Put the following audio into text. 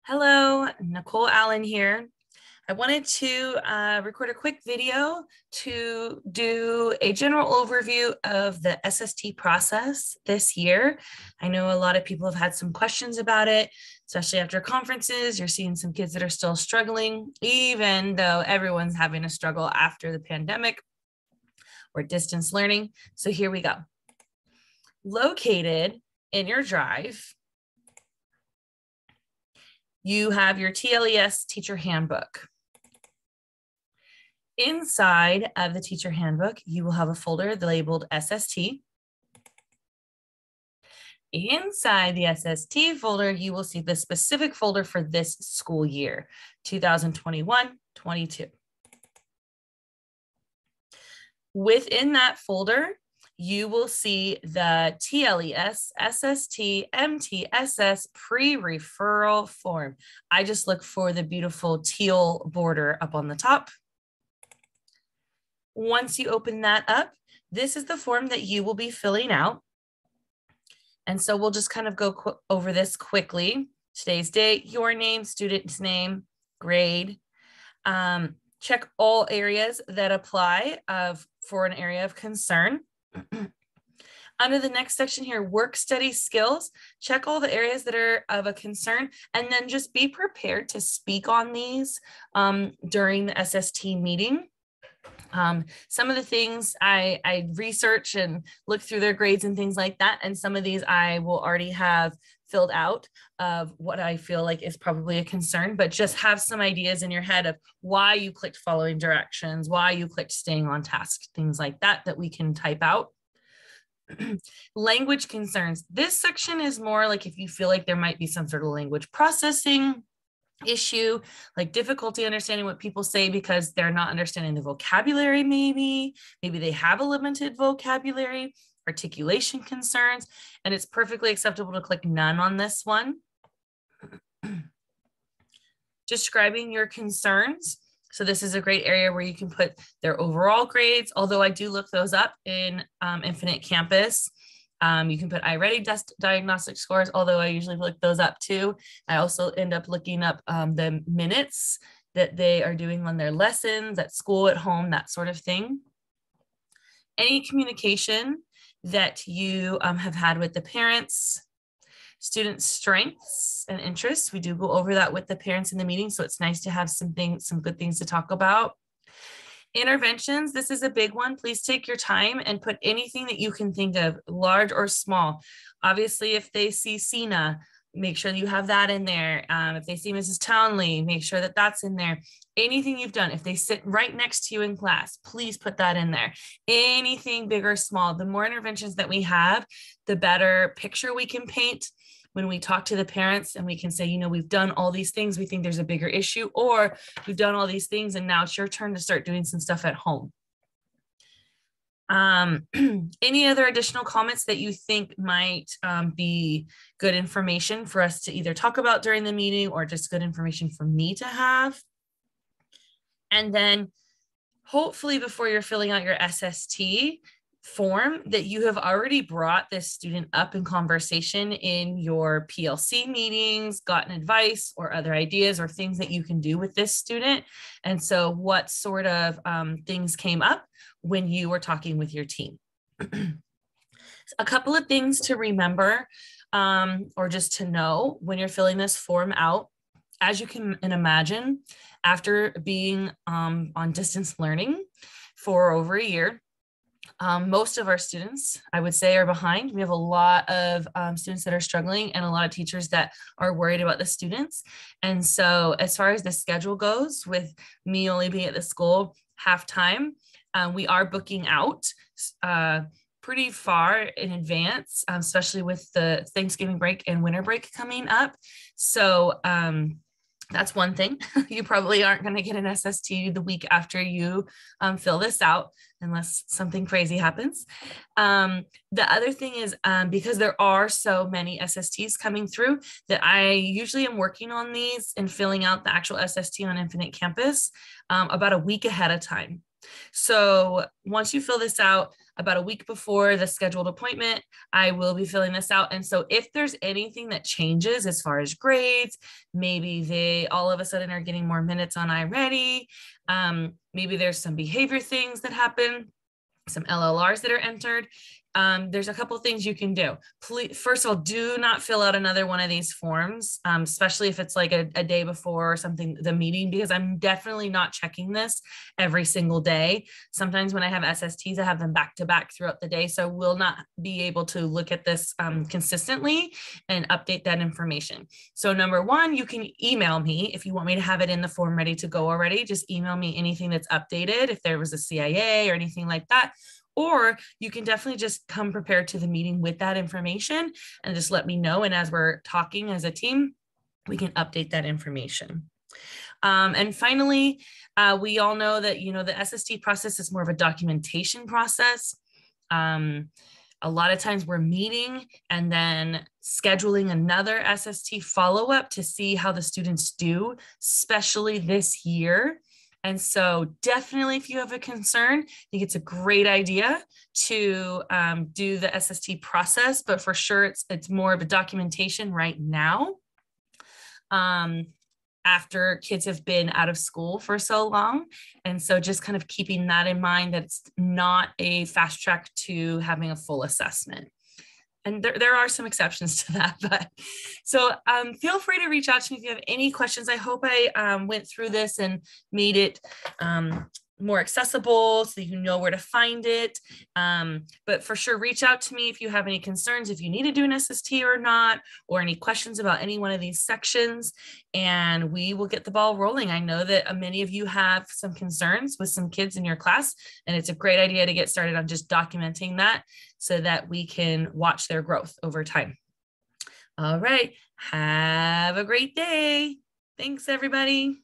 Hello, Nicole Allen here. I wanted to record a quick video to do a general overview of the SST process this year. I know a lot of people have had some questions about it, especially after conferences. You're seeing some kids that are still struggling, even though everyone's having a struggle after the pandemic or distance learning. So here we go. Located in your drive, you have your TLES teacher handbook. Inside of the teacher handbook, you will have a folder labeled SST. Inside the SST folder, you will see the specific folder for this school year, 2021-22. Within that folder, you will see the TLES SST MTSS pre-referral form. I just look for the beautiful teal border up on the top. Once you open that up, this is the form that you will be filling out. And so we'll just kind of go over this quickly. Today's date, your name, student's name, grade. Check all areas that apply for an area of concern. Under the next section here, work study skills, check all the areas that are of a concern, and then just be prepared to speak on these during the SST meeting. Some of the things I research and look through their grades and things like that, and some of these I will already have filled out of what I feel like is probably a concern, but just have some ideas in your head of why you clicked following directions, why you clicked staying on task, things like that we can type out. Language concerns. This section is more like if you feel like there might be some sort of language processing issue, like difficulty understanding what people say because they're not understanding the vocabulary, maybe they have a limited vocabulary, articulation concerns, and it's perfectly acceptable to click none on this one. Describing your concerns. So this is a great area where you can put their overall grades, although I do look those up in Infinite Campus. You can put iReady diagnostic scores, although I usually look those up too. I also end up looking up the minutes that they are doing on their lessons at school, at home, that sort of thing. Any communication that you have had with the parents. Student strengths and interests. We do go over that with the parents in the meeting, so it's nice to have some good things to talk about. Interventions, this is a big one. Please take your time and put anything that you can think of, large or small. Obviously, if they see Sina, make sure you have that in there. If they see Mrs. Townley, make sure that that's in there. Anything you've done, if they sit right next to you in class, please put that in there. Anything big or small, the more interventions that we have, the better picture we can paint when we talk to the parents, and we can say, you know, we've done all these things, we think there's a bigger issue, or we've done all these things and now it's your turn to start doing some stuff at home. Any other additional comments that you think might be good information for us to either talk about during the meeting or just good information for me to have? And then hopefully before you're filling out your SST form that you have already brought this student up in conversation in your PLC meetings, gotten advice or other ideas or things that you can do with this student. And so what sort of things came up when you were talking with your team? A couple of things to remember or just to know when you're filling this form out. As you can imagine, after being on distance learning for over a year, most of our students, I would say, are behind. We have a lot of students that are struggling and a lot of teachers that are worried about the students. And so as far as the schedule goes, with me only being at the school half-time, we are booking out pretty far in advance, especially with the Thanksgiving break and winter break coming up. So that's one thing. You probably aren't going to get an SST the week after you fill this out, unless something crazy happens. The other thing is because there are so many SSTs coming through that I usually am working on these and filling out the actual SST on Infinite Campus about a week ahead of time. So once you fill this out, about a week before the scheduled appointment, I will be filling this out. And so if there's anything that changes as far as grades, maybe they all of a sudden are getting more minutes on iReady, maybe there's some behavior things that happen, some LLRs that are entered. There's a couple things you can do. Please, first of all, do not fill out another one of these forms, especially if it's like a day before or something, the meeting, because I'm definitely not checking this every single day. Sometimes when I have SSTs, I have them back to back throughout the day. So I will not be able to look at this consistently and update that information. So number one, you can email me if you want me to have it in the form ready to go already. Just email me anything that's updated, if there was a CIA or anything like that. Or you can definitely just come prepared to the meeting with that information and just let me know. And as we're talking as a team, we can update that information. And finally, we all know that, the SST process is more of a documentation process. A lot of times we're meeting and then scheduling another SST follow-up to see how the students do, especially this year. And so definitely, if you have a concern, I think it's a great idea to do the SST process, but for sure it's more of a documentation right now. After kids have been out of school for so long. And so just kind of keeping that in mind, that it's not a fast track to having a full assessment. And there are some exceptions to that, but so feel free to reach out to me if you have any questions. I hope I went through this and made it more accessible so you know where to find it. But for sure, reach out to me if you have any concerns, if you need to do an SST or not, or any questions about any one of these sections, and we will get the ball rolling. I know that many of you have some concerns with some kids in your class, and it's a great idea to get started on just documenting that so that we can watch their growth over time. All right, have a great day. Thanks, everybody.